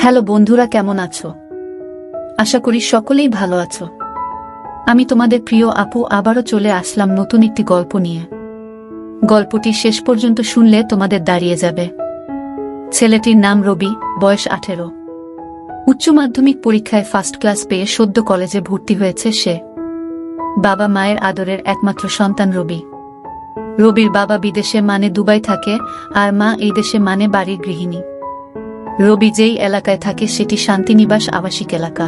Hello বন্ধুরা, কেমন আছো? আশা করি সকলেই ভালো আছো। আমি তোমাদের প্রিয় আপু আবারও চলে আসলাম নতুন একটি গল্প নিয়ে। গল্পটি শেষ পর্যন্ত শুনলে তোমাদের দাঁড়িয়ে যাবে। ছেলেটির নাম রবি, বয়স 18। উচ্চ মাধ্যমিক পরীক্ষায় ফার্স্ট ক্লাস পেয়ে সদ্য কলেজে ভর্তি হয়েছে সে। বাবা মায়ের আদরের একমাত্র সন্তান রবি। রবির বাবা বিদেশে মানে দুবাই থাকে, আর মা এই দেশে মানে বাড়ির গৃহিণী। রবি যেই এলাকায় থাকে সেটি শান্তিনিবাস আবাসিক এলাকা।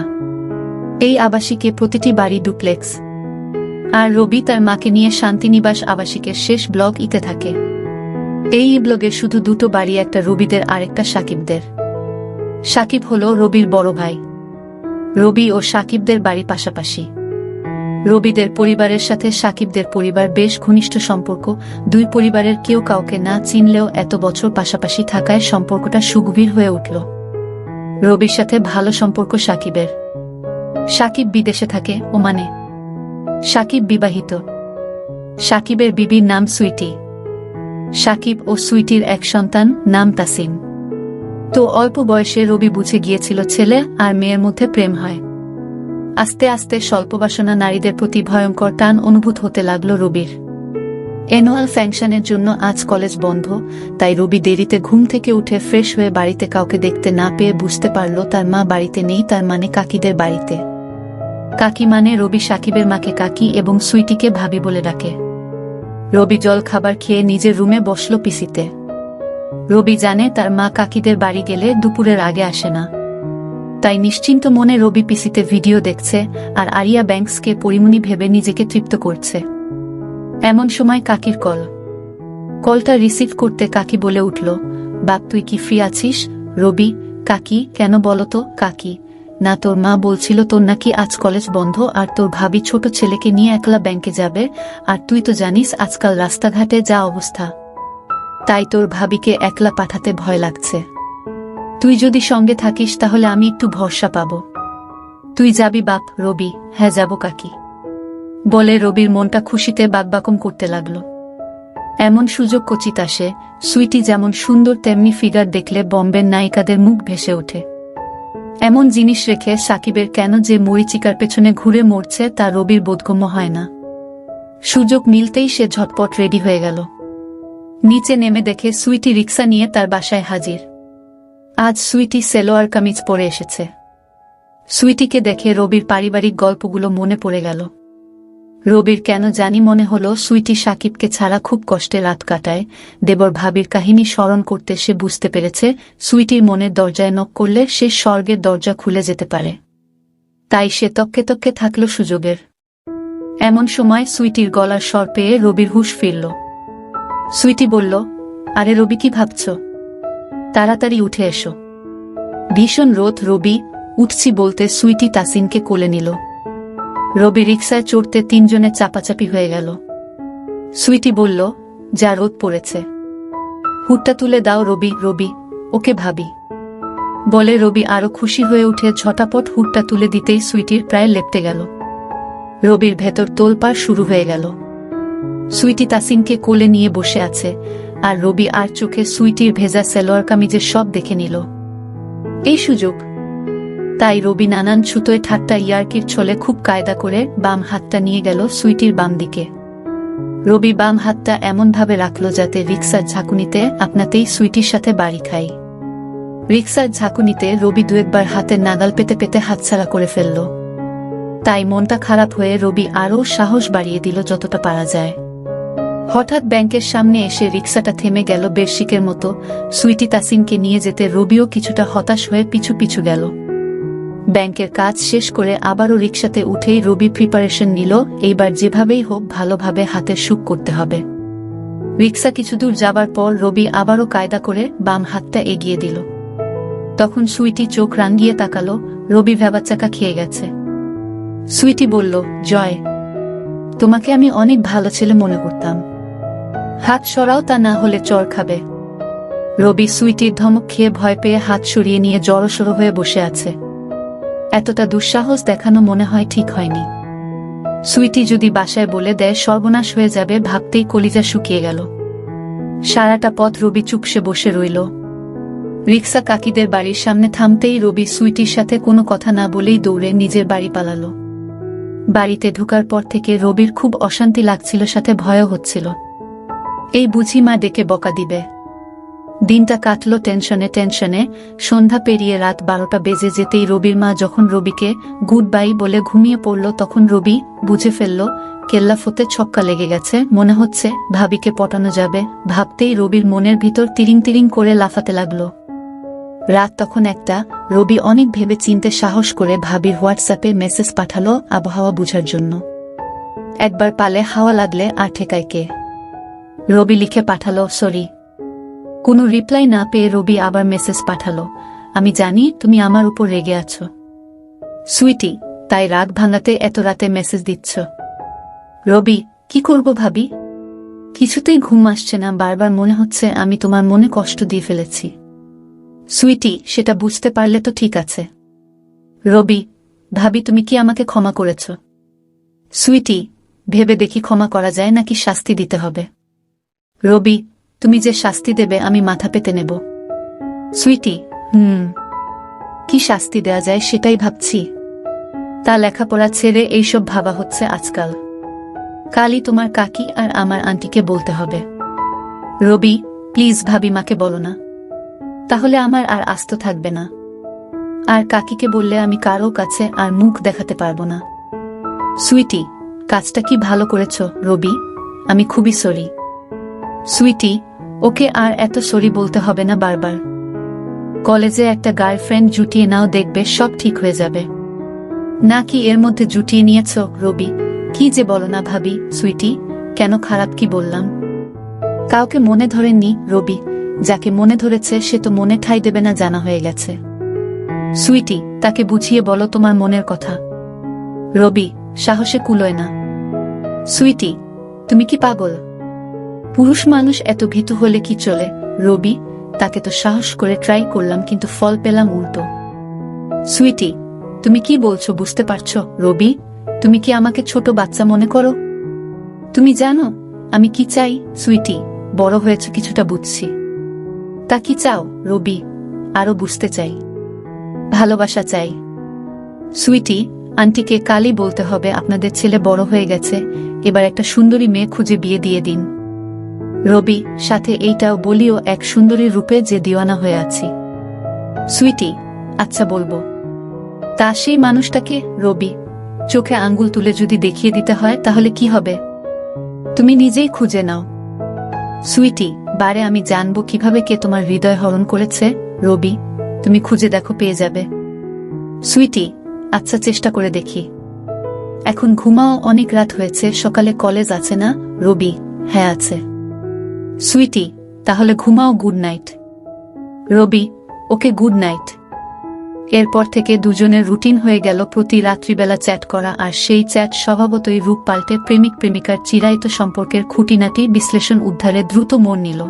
এই আবাসিকে প্রতিটি বাড়ি ডুপ্লেক্স। আর রবি তার মাকে নিয়ে শান্তিনিবাস আবাসিকের শেষ ব্লক ইতে থাকে। এই ব্লগে শুধু দুটো বাড়ি, একটা রবিদের আরেকটা সাকিবদের। সাকিব হলো রবির বড় ভাই। রবি ও সাকিবদের বাড়ি পাশাপাশি। রবিদের পরিবারের সাথে সাকিবদের পরিবার বেশ ঘনিষ্ঠ সম্পর্ক। দুই পরিবারের কেউ কাউকে না চিনলেও এত বছর পাশাপাশি থাকায় সম্পর্কটা সুগভীর হয়ে উঠল। রবির সাথে ভালো সম্পর্ক সাকিবের। সাকিব বিদেশে থাকে, ওমানে। সাকিব বিবাহিত। সাকিবের বিবির নাম সুইটি। সাকিব ও সুইটির এক সন্তান, নাম তাসিম। তো অল্প বয়সে রবি বুঝে গিয়েছিল ছেলে আর মেয়ের মধ্যে প্রেম হয়। আস্তে আস্তে স্বল্পবাসনা নারীদের প্রতি ভয়ঙ্কর টান অনুভূত হতে লাগল রবির। অ্যানুয়াল ফাংশনের জন্য আজ কলেজ বন্ধ, তাই রবি দেরিতে ঘুম থেকে উঠে ফ্রেশ হয়ে বাড়িতে কাউকে দেখতে না পেয়ে বুঝতে পারল তার মা বাড়িতে নেই, তার মানে কাকিদের বাড়িতে। কাকি মানে রবি সাকিবের মাকে কাকি এবং সুইটিকে ভাবি বলে ডাকে। রবি জল খাবার খেয়ে নিজের রুমে বসল পিসিতে। রবি জানে তার মা কাকিদের বাড়ি গেলে দুপুরের আগে আসে না, তাই নিশ্চিন্ত মনে রবি পিসিতে ভিডিও দেখছে আর আরিয়া ব্যাংকসকে পরিমণি ভেবে নিজেকে তৃপ্ত করছে। এমন সময় কাকির কল। কলটা রিসিভ করতে কাকি বলে উঠল, বাপ তুই কি ফ্রি আছিস? রবি, কাকি, কেন বলতো? কাকি, না তোর মা বলছিল তোর নাকি আজ কলেজ বন্ধ আর তোর ভাবি ছোট ছেলেকে নিয়ে একলা ব্যাংকে যাবে, আর তুই তো জানিস আজকাল রাস্তাঘাটে যা অবস্থা, তাই তোর ভাবিকে একলা পাঠাতে ভয় লাগছে। তুই যদি সঙ্গে থাকিস তাহলে আমি একটু ভরসা পাব। তুই যাবি বাপ? রবি, হ্যাঁ যাব কাকি বলে রবির মনটা খুশিতে বাকবাকম করতে লাগল। এমন সুযোগ কচিত আসে। সুইটি যেমন সুন্দর তেমনি ফিগার দেখলে বম্বের নায়িকাদের মুখ ভেসে ওঠে। এমন জিনিস রেখে সাকিবের কেন যে মরিচিকার পেছনে ঘুরে মরছে তা রবির বোধগম্য হয় না। সুযোগ মিলতেই সে ঝটপট রেডি হয়ে গেল। নিচে নেমে দেখে সুইটি রিক্সা নিয়ে তার বাসায় হাজির। আজ সুইটি সেলোয়ার কামিজ পরে এসেছে। সুইটিকে দেখে রবির পারিবারিক গল্পগুলো মনে পড়ে গেল। রবির কেন জানি মনে হলো সুইটি সাকিবকে ছাড়া খুব কষ্টে রাত কাটায়। দেবর ভাবির কাহিনী স্মরণ করতে সে বুঝতে পেরেছে সুইটির মনের দরজায় নক করলে সে স্বর্গের দরজা খুলে যেতে পারে। তাই সে তককে তককে থাকল সুযোগের। এমন সময় সুইটির গলার স্বর পেয়ে রবির হুঁশ ফিরল। সুইটি বলল, আরে রবি, কি ভাবছ? তাড়াতাড়ি উঠে এসো। ভীষণ রোদ। রবি, উঠছি বলতে সুইটি তাসিনকে কোলে নিল। রবি রিক্সায় চড়তে তিনজনে চাপাচাপি হয়ে গেল। সুইটি বলল, যা রোদ পড়েছে, হুডটা তুলে দাও। রবি, রবি, ওকে ভাবি বলে রবি আরো খুশি হয়ে উঠে ঝটাপট হুডটা তুলে দিতেই সুইটির প্রায় লেপ্টে গেল। রবির ভেতর তোলপাড় শুরু হয়ে গেল। সুইটি তাসিনকে কোলে নিয়ে বসে আছে, আর রবি আর চোখে সুইটির ভেজা সেলোয়ার কামিজের সব দেখে নিল। এই সুযোগ। তাই রবি নানান ছুতোয় ঠাট্টা ইয়ার্কির ছলে খুব কায়দা করে বাম হাতটা নিয়ে গেল সুইটির বাম দিকে। রবি বাম হাতটা এমনভাবে রাখল যাতে রিক্সার ঝাঁকুনিতে আপনাতেই সুইটির সাথে বাড়ি খাই। রিক্সার ঝাঁকুনিতে রবি দু একবার হাতের নাগাল পেতে পেতে হাতছাড়া করে ফেলল। তাই মনটা খারাপ হয়ে রবি আরও সাহস বাড়িয়ে দিল যতটা পারা যায়। হঠাৎ ব্যাংকের সামনে এসে রিক্সাটা থেমে গেল বেরশিকের মতো। সুইটি তাসিনকে নিয়ে যেতে রবিও কিছুটা হতাশ হয়ে পিছু পিছু গেল। ব্যাংকের কাজ শেষ করে আবারও রিক্সাতে উঠেই রবি প্রিপারেশন নিল, এইবার যেভাবেই হোক ভালোভাবে হাতের সুখ করতে হবে। রিক্সা কিছু দূর যাবার পর রবি আবারও কায়দা করে বাম হাতটা এগিয়ে দিল। তখন সুইটি চোখ রাঙিয়ে তাকালো। রবি ভ্যাবাচ্চাকা খেয়ে গেছে। সুইটি বলল, জয়, তোমাকে আমি অনেক ভালো ছেলে মনে করতাম। হাত সরাও, তা না হলে চর খাবে। রবি সুইটির ধমক খেয়ে ভয় পেয়ে হাত সরিয়ে নিয়ে জড়সড় হয়ে বসে আছে। এতটা দুঃসাহস দেখানো মনে হয় ঠিক হয়নি। সুইটি যদি বাসায় বলে দেয় সর্বনাশ হয়ে যাবে ভাবতেই কলিজা শুকিয়ে গেল। সারাটা পথ রবি চুপসে বসে রইল। রিক্সা কাকিদের বাড়ির সামনে থামতেই রবি সুইটির সাথে কোনো কথা না বলেই দৌড়ে নিজের বাড়ি পালালো। বাড়িতে ঢোকার পর থেকে রবির খুব অশান্তি লাগছিল, সাথে ভয়ও হচ্ছিল। এই বুঝি মা ডেকে বকা দিবে। দিনটা কাটলো টেনশনে টেনশনে। সন্ধ্যা পেরিয়ে রাত 12টা বেজে যেতেই রবির মা যখন রবিকে গুড বাই বলে ঘুমিয়ে পড়ল, তখন রবি বুঝে ফেলল কেল্লা ফতে ছক্কা লেগে গেছে। মনে হচ্ছে ভাবিকে পটানো যাবে। ভাবতেই রবির মনের ভিতর তিরিং তিরিং করে লাফাতে লাগলো। রাত তখন 1টা। রবি অনেক ভেবে চিনতে সাহস করে ভাবির হোয়াটসঅ্যাপে মেসেজ পাঠালো আবহাওয়া বুঝার জন্য। একবার পালে হাওয়া লাগলে আর ঠেকায় কে। রবি লিখে পাঠালো সরি। কোনো রিপ্লাই না পেয়ে রবি আবার মেসেজ পাঠালো, আমি জানি তুমি আমার উপর রেগে আছো সুইটি, তাই রাগ ভাঙাতে এত রাতে মেসেজ দিচ্ছ। রবি, কি করব ভাবি, কিছুতেই ঘুম আসছে না, বারবার মনে হচ্ছে আমি তোমার মনে কষ্ট দিয়ে ফেলেছি। সুইটি, সেটা বুঝতে পারলে তো ঠিক আছে। রবি, ভাবি তুমি কি আমাকে ক্ষমা করেছ? সুইটি, ভেবে দেখি ক্ষমা করা যায় নাকি শাস্তি দিতে হবে। রবি, তুমি যে শাস্তি দেবে আমি মাথা পেতে নেব। সুইটি, কি শাস্তি দেয়া যায় সেটাই ভাবছি। তা লেখাপড়া ছেড়ে এইসব ভাবা হচ্ছে আজকাল। কালই তোমার কাকি আর আমার আন্টিকে বলতে হবে। রবি, প্লিজ ভাবি মাকে বলো না, তাহলে আমার আর আস্ত থাকবে না। আর কাকিকে বললে আমি কারো কাছে আর মুখ দেখাতে পারবো না। সুইটি, কাজটা কি ভালো করেছ রবি, আমি খুবই সরি। সুইটি, ওকে আর এত সরি বলতে হবে না বারবার। কলেজে একটা গার্লফ্রেন্ড জুটিয়ে নাও, দেখবে সব ঠিক হয়ে যাবে। নাকি এর মধ্যে জুটিয়ে নিয়েছ? রবি, কি যে বলো না ভাবি। সুইটি, কেন, খারাপ কি বললাম? কাউকে মনে ধরেননি রবি, যাকে মনে ধরেছে সে তো মনে ঠাঁই দেবে না, জানা হয়ে গেছে। সুইটি, তাকে বুঝিয়ে বলো তোমার মনের কথা। রবি, সাহসে কুলোয় না। সুইটি, তুমি কি পাগল? পুরুষ মানুষ এত ভীতু হলে কি চলে? রবি, তাকে তো সাহস করে ট্রাই করলাম কিন্তু ফল পেলাম উল্টো। সুইটি, তুমি কি বলছো বুঝতে পারছো? রবি, তুমি কি আমাকে ছোট বাচ্চা মনে করো? তুমি জানো আমি কি চাই? সুইটি, বড় হয়েছে কিছুটা বুঝছি। তা কি চাও রবি? আরো বুঝতে চাই, ভালোবাসা চাই। সুইটি, আন্টিকে কালই বলতে হবে আপনাদের ছেলে বড় হয়ে গেছে, এবার একটা সুন্দরী মেয়ে খুঁজে বিয়ে দিয়ে দিন। রবি, সাথে এইটাও বলিও এক সুন্দরী রূপে যে দিওয়ানা হয়ে আছি। সুইটি, আচ্ছা বলবো। তা সেই মানুষটাকে? রবি, চোখে আঙ্গুল তুলে যদি দেখিয়ে দিতে হয় তাহলে কি হবে? তুমি নিজেই খুঁজে নাও। সুইটি, বারে আমি জানবো কিভাবে কে তোমার হৃদয় হরণ করেছে? রবি, তুমি খুঁজে দেখো, পেয়ে যাবে। সুইটি, আচ্ছা চেষ্টা করে দেখি। এখন ঘুমাও, অনেক রাত হয়েছে, সকালে কলেজ আছে না? রবি, হ্যাঁ আছে। সুইটি, তাহলে ঘুমাও, গুড নাইট। রবি, ওকে গুড নাইট। এরপর থেকে দুজনের রুটিন হয়ে গেল প্রতি রাত্রিবেলা চ্যাট করা, আর সেই চ্যাট স্বভাবতই রূপ পাল্টে প্রেমিক প্রেমিকার চিরায়ত সম্পর্কের খুঁটিনাটি বিশ্লেষণ উদ্ধারে দ্রুত মোড় নিল।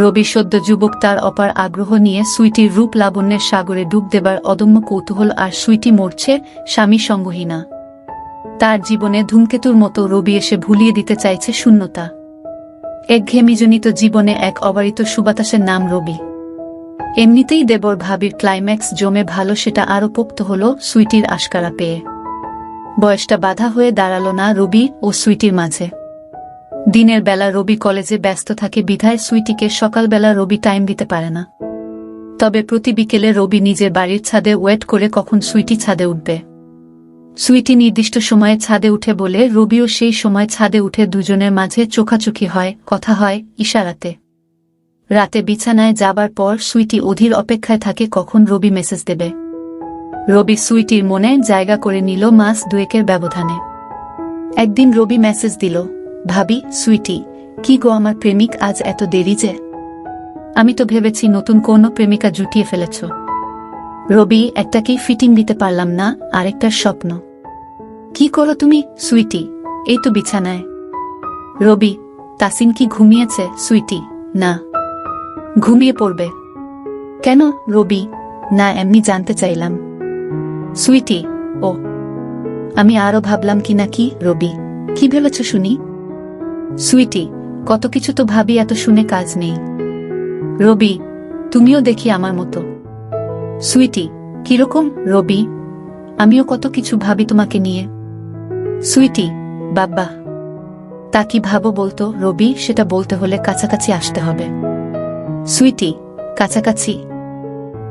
রবি সদ্য যুবক, তার অপার আগ্রহ নিয়ে সুইটির রূপ লাবণ্যের সাগরে ডুব দেবার অদম্য কৌতূহল, আর সুইটি মরছে স্বামী সঙ্গহীনা। তার জীবনে ধূমকেতুর মতো রবি এসে ভুলিয়ে দিতে চাইছে শূন্যতা। একঘেয়েমিজনিত জীবনে এক অবারিত সুবাতাসের নাম রবি। এমনিতেই দেবর ভাবির ক্লাইম্যাক্স জমে ভালো, সেটা আরো পোক্ত হল সুইটির আশকারা পেয়ে। বয়সটা বাধা হয়ে দাঁড়ালো না রবি ও সুইটির মাঝে। দিনের বেলা রবি কলেজে ব্যস্ত থাকে বিধায় সুইটিকে সকালবেলা রবি টাইম দিতে পারে না। তবে প্রতি বিকেলে রবি নিজের বাড়ির ছাদে ওয়েট করে কখন সুইটি ছাদে উঠবে। সুইটি নির্দিষ্ট সময়ে ছাদে উঠে বলে রবিও সেই সময় ছাদে উঠে, দুজনের মাঝে চোখাচোখি হয়, কথা হয় ইশারাতে। রাতে বিছানায় যাবার পর সুইটি অধীর অপেক্ষায় থাকে কখন রবি মেসেজ দেবে। রবি সুইটির মনে জায়গা করে নিল মাস দুয়েকের ব্যবধানে। একদিন রবি মেসেজ দিল, ভাবি, সুইটি, কি গো আমার প্রেমিক, আজ এত দেরি যে? আমি তো ভেবেছি নতুন কোন প্রেমিকা জুটিয়ে ফেলেছ। রবি, একটাকেই ফিটিং দিতে পারলাম না, আরেকটার স্বপ্ন। কি করো তুমি? সুইটি, এই তো বিছানায়। রবি, তাসিন কি ঘুমিয়েছে? সুইটি, না, ঘুমিয়ে পড়বে। কেন? রবি, না, এমনি জানতে চাইলাম। সুইটি, ও, আমি আরো ভাবলাম কি নাকি। রবি, কি ভেবেছ শুনি? সুইটি, কত কিছু তো ভাবি, এত শুনে কাজ নেই। রবি, তুমিও দেখি আমার মতো। সুইটি, কিরকম রবি? আমিও কত কিছু ভাবি তোমাকে নিয়ে। সুইটি, বাবা। তা কি ভাবো বলতো রবি? সেটা বলতে হলে কাছাকাছি আসতে হবে। সুইটি, কাছাকাছি?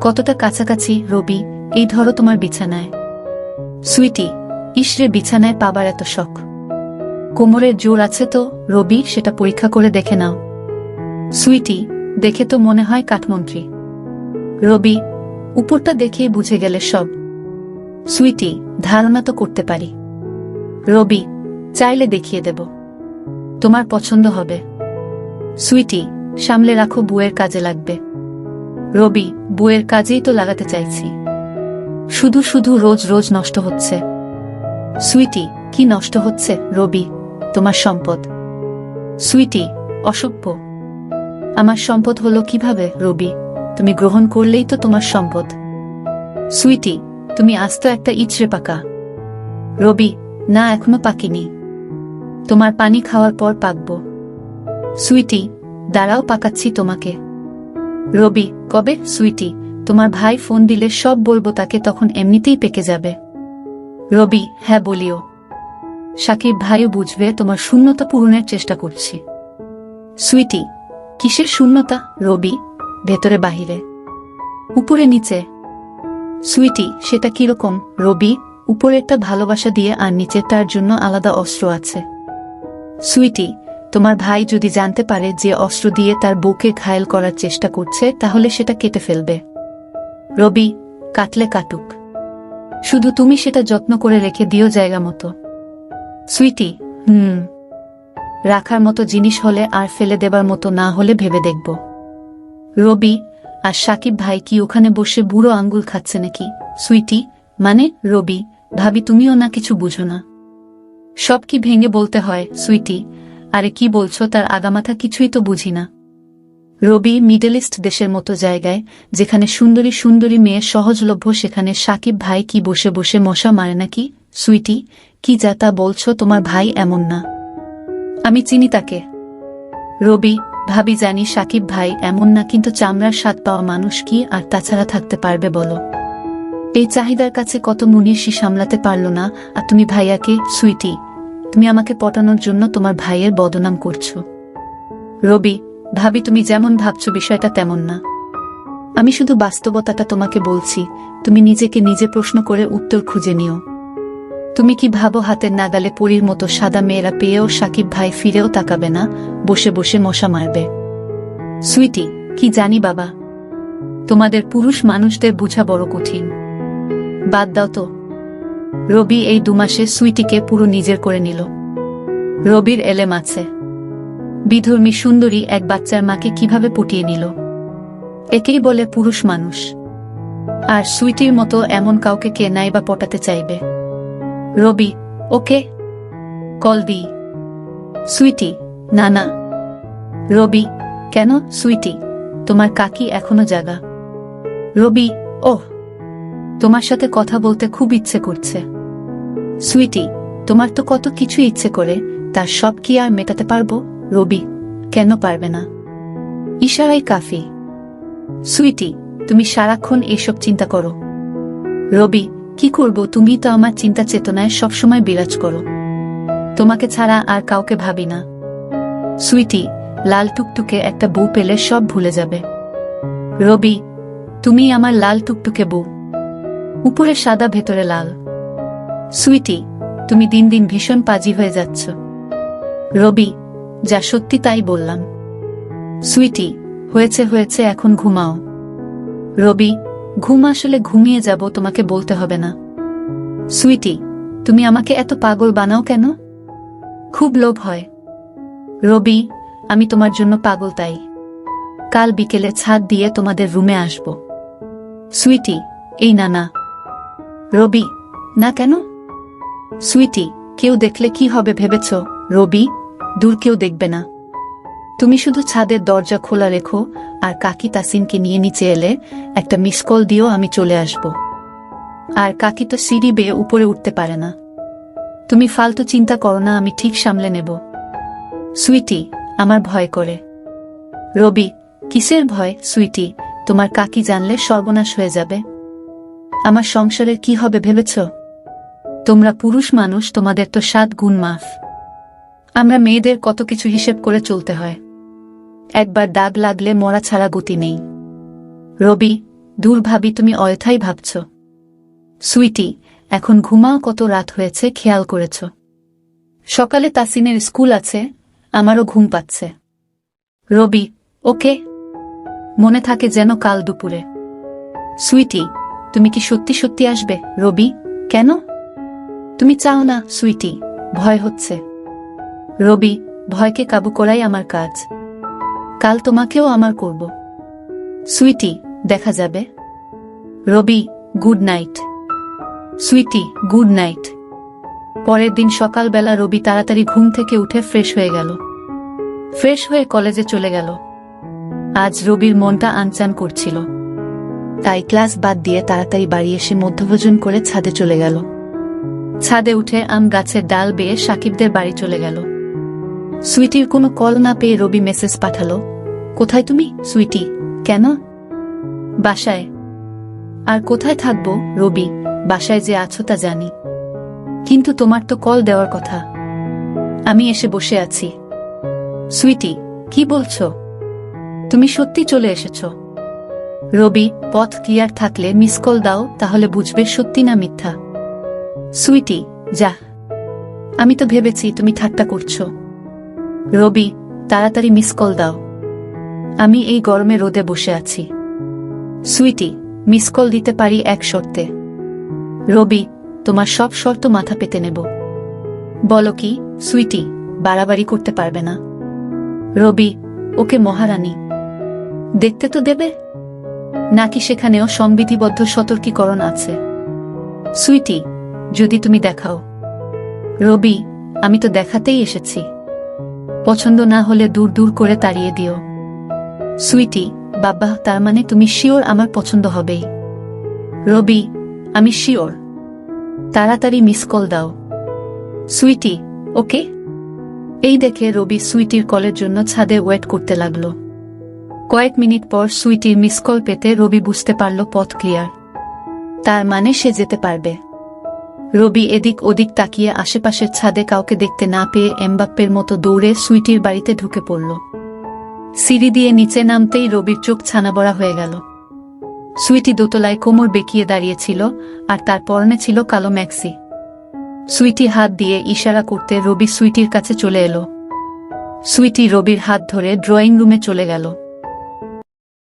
কতটা কাছাকাছি রবি? এই ধরো তোমার বিছানায়। সুইটি, ইসরে বিছানায় পাবার এত শখ? কোমরের জোর আছে তো রবি? সেটা পরীক্ষা করে দেখে নাও। সুইটি, দেখে তো মনে হয় কাঠমন্ত্রী। রবি, উপরটা দেখেই বুঝে গেলে সব। সুইটি, ধারণা তো করতে পারি। রবি, চাইলে দেখিয়ে দেব, তোমার পছন্দ হবে। সুইটি, সামলে রাখো, বুয়ের কাজে লাগবে। রবি, বুয়ের কাজেই তো লাগাতে চাইছি, শুধু শুধু রোজ রোজ নষ্ট হচ্ছে। সুইটি, কি নষ্ট হচ্ছে রবি? তোমার সম্পদ। সুইটি, অসভ্য। আমার সম্পদ হলো কিভাবে রবি? তুমি গ্রহণ করলেই তো তোমার সম্পদ। সুইটি, তুমি আস্ত একটা ইচড়ে পাকা। রবি, না, এখনো পাকিনি, তোমার পানি খাওয়ার পর পাকব। সুইটি, দাঁড়াও, পাকাচ্ছি তোমাকে। রবি, কবে? সুইটি, তোমার ভাই ফোন দিলে সব বলবো তাকে, তখন এমনিতেই পেকে যাবে। রবি, হ্যাঁ বলিও। সাকিব ভাইও বুঝবে তোমার শূন্যতা পূরণের চেষ্টা করছি। সুইটি, কিসের শূন্যতা রবি? ভেতরে বাহিরে, উপরে নিচে? সুইটি, সেটা কিরকম রবি? উপরেরটা ভালোবাসা দিয়ে আর নিচেরটার জন্য আলাদা অস্ত্র আছে। সুইটি, তোমার ভাই যদি জানতে পারে যে অস্ত্র দিয়ে তার বউকে ঘায়েল করার চেষ্টা করছে, তাহলে সেটা কেটে ফেলবে। রবি, কাটলে কাটুক, শুধু তুমি সেটা যত্ন করে রেখে দিও জায়গা মতো। সুইটি, রাখার মতো জিনিস হলে, আর ফেলে দেবার মতো না হলে ভেবে দেখব। রবি, আর সাকিব ভাই কি ওখানে বসে বুড়ো আঙ্গুল খাচ্ছে নাকি? সুইটি, মানে রবি, ভাবি তুমিও না কিছু বুঝো না, সব কি ভেঙে বলতে হয়? সুইটি, আরে কি বলছো, তার আগামাথা কিছুই তো বুঝি না। রবি, মিডল ইস্ট দেশের মতো জায়গায় যেখানে সুন্দরী সুন্দরী মেয়ে সহজলভ্য, সেখানে সাকিব ভাই কি বসে বসে মশা মারে নাকি? সুইটি, কি যা তা বলছো, তোমার ভাই এমন না, আমি চিনি তাকে। রবি, ভাবি জানি সাকিব ভাই এমন না, কিন্তু চামড়ার স্বাদ পাওয়া মানুষ কি আর তাছাড়া থাকতে পারবে বলো? এই চাহিদার কাছে কত মুনিশি সামলাতে পারল না, আর তুমি ভাইয়াকে? সুইটি, তুমি আমাকে পটানোর জন্য তোমার ভাইয়ের বদনাম করছো। রবি, ভাবি তুমি যেমন ভাবছো বিষয়টা তেমন না, আমি শুধু বাস্তবতাটা তোমাকে বলছি, তুমি নিজেকে নিজে প্রশ্ন করে উত্তর খুঁজে নিও। তুমি কি ভাবো হাতের নাগালে পরীর মতো সাদা মেয়েরা পেয়েও সাকিব ভাই ফিরেও তাকাবে না, বসে বসে মশা মারবে? সুইটি, কি জানি বাবা, তোমাদের পুরুষ মানুষদের বোঝা বড় কঠিন, বাদ দাও তো। রবি এই 2 মাসে সুইটিকে পুরো নিজের করে নিল। রবির এলেম আছে, বিধর্মী সুন্দরী এক বাচ্চার মাকে কিভাবে পটিয়ে নিল, একেই বলে পুরুষ মানুষ। আর সুইটির মতো এমন কাউকে কে নাই বা পটাতে চাইবে? রবি, ওকে কল দি। সুইটি, না না। রবি, কেন? সুইটি, তোমার কাকি এখনো জাগা। রবি, ওহ, তোমার সাথে কথা বলতে খুব ইচ্ছে করছে। সুইটি, তোমার তো কত কিছু ইচ্ছে করে, তার সব কি আর মেটাতে পারবো? রবি, কেন পারবে না? ইশারাই কাফি। সুইটি, তুমি সারাক্ষণ এসব চিন্তা করো। রবি, কি করব? তুমি তো আমার চিন্তা চেতনায় সবসময় বিরাজ করো, তোমাকে ছাড়া আর কাউকে ভাবি না। সুইটি, লাল টুকটুকে একটা বউ পেলে সব ভুলে যাবে। রবি, তুমি আমার লাল টুকটুকে বউ, উপরে সাদা ভেতরে লাল। সুইটি, তুমি দিন দিন ভীষণ পাজি হয়ে যাচ্ছ। রবি, যা সত্যি তাই বললাম। সুইটি, হয়েছে হয়েছে, এখন ঘুমাও। রবি, ঘুম আসলে ঘুমিয়ে যাব, তোমাকে বলতে হবে না। সুইটি, তুমি আমাকে এত পাগল বানাও কেন? খুব লোভ হয়। রবি, আমি তোমার জন্য পাগল, তাই কাল বিকেলে ছাদ দিয়ে তোমাদের রুমে আসব। সুইটি, এই না না। রবি, না কেন? সুইটি, কেউ দেখলে কি হবে ভেবেছ? রবি, দূর কেউ দেখবে না, তুমি শুধু ছাদের দরজা খোলা রেখো, আর কাকি তাসিনকে নিয়ে নিচে এলে একটা মিস কল দিও, আমি চলে আসব। আর কাকি তো সিঁড়ি বেয়ে উপরে উঠতে পারে না, তুমি ফালতু চিন্তা করো না, আমি ঠিক সামলে নেব। সুইটি, আমার ভয় করে। রবি, কিসের ভয়? সুইটি, তোমার কাকি জানলে সর্বনাশ হয়ে যাবে। আমার সংসারের কি হবে ভেবেছ? তোমরা পুরুষ মানুষ, তোমাদের তো 7 গুণ মাফ। আমরা মেয়েদের কত কিছু হিসেব করে চলতে হয়। একবার দাগ লাগলে মরা ছাড়া গতি নেই। রবি, দূর ভাবি, তুমি অযথাই ভাবছ। সুইটি, এখন ঘুমাও, কত রাত হয়েছে খেয়াল করেছ? সকালে তাসিনের স্কুল আছে, আমারও ঘুম পাচ্ছে। রবি, ওকে, মনে থাকে যেন কাল দুপুরে। সুইটি, তুমি কি সত্যি সত্যি আসবে? রবি, কেন? তুমি চাও না? সুইটি, ভয় হচ্ছে। রবি, ভয়কে কাবু করাই আমার কাজ। কাল তোমাকেও আমার করব। সুইটি, দেখা যাবে। Rabi, good night. Sweety, good night. পরের দিন সকালবেলা রবি তাড়াতাড়ি ঘুম থেকে উঠে ফ্রেশ হয়ে গেল। ফ্রেশ হয়ে কলেজে চলে গেল। আজ রবির মনটা আনচান করছিল, তাই ক্লাস বাদ দিয়ে তাড়াতাড়ি বাড়ি এসে মধ্যভোজন করে ছাদে চলে গেল। ছাদে উঠে আম গাছের ডাল বেয়ে সাকিবদের বাড়ি চলে গেল। সুইটির কোনো কল না পেয়ে রবি মেসেজ পাঠালো, কোথায় তুমি? সুইটি, কেন? বাসায়। আর কোথায় থাকবো রবি, বাসায় যে আছো তা জানি, কিন্তু তোমার তো কল দেওয়ার কথা। আমি এসে বসে আছি। সুইটি, কি বলছো? তুমি সত্যি চলে এসেছ? রবি, পথ ক্লিয়ার থাকলে মিস কল দাও, তাহলে বুঝবে সত্যি না মিথ্যা। সুইটি, যা, আমি তো ভেবেছি তুমি ঠাট্টা করছো। রবি, তাড়াতাড়ি মিস কল দাও, আমি এই গরমে রোদে বসে আছি। সুইটি, মিস কল দিতে পারি এক শর্তে। রবি, তোমার সব শর্ত মাথা পেতে নেব। বলো কি? সুইটি, বাড়াবাড়ি করতে পারবে না। রবি, ওকে মহারানী। দেখতে তো দেবে নাকি সেখানেও সংবিধিবদ্ধ সতর্কীকরণ আছে? সুইটি, যদি তুমি দেখাও। রবি, আমি তো দেখাতেই এসেছি, পছন্দ না হলে দূর দূর করে তাড়িয়ে দিও। সুইটি, বাবা, তার মানে তুমি শিওর আমার পছন্দ হবেই? রবি, আমি শিওর। তাড়াতাড়ি মিস কল দাও। সুইটি, ওকে। এই দেখে রবি সুইটির কলের জন্য ছাদে ওয়েট করতে লাগলো। কয়েক মিনিট পর সুইটির মিস কল পেতে রবি বুঝতে পারল পথ ক্লিয়ার, তার মানে সে যেতে পারবে। রবি এদিক ওদিক তাকিয়ে আশেপাশের ছাদে কাউকে দেখতে না পেয়ে এমবাপ্পের মতো দৌড়ে সুইটির বাড়িতে ঢুকে পড়ল। সিঁড়ি দিয়ে নিচে নামতেই রবির চোখ ছানাবড়া হয়ে গেল। সুইটি দোতলায় কোমর বেঁকিয়ে দাঁড়িয়েছিল, আর তার পরনে ছিল কালো ম্যাক্সি। সুইটি হাত দিয়ে ইশারা করতে রবি সুইটির কাছে চলে এলো। সুইটি রবির হাত ধরে ড্রয়িং রুমে চলে গেল।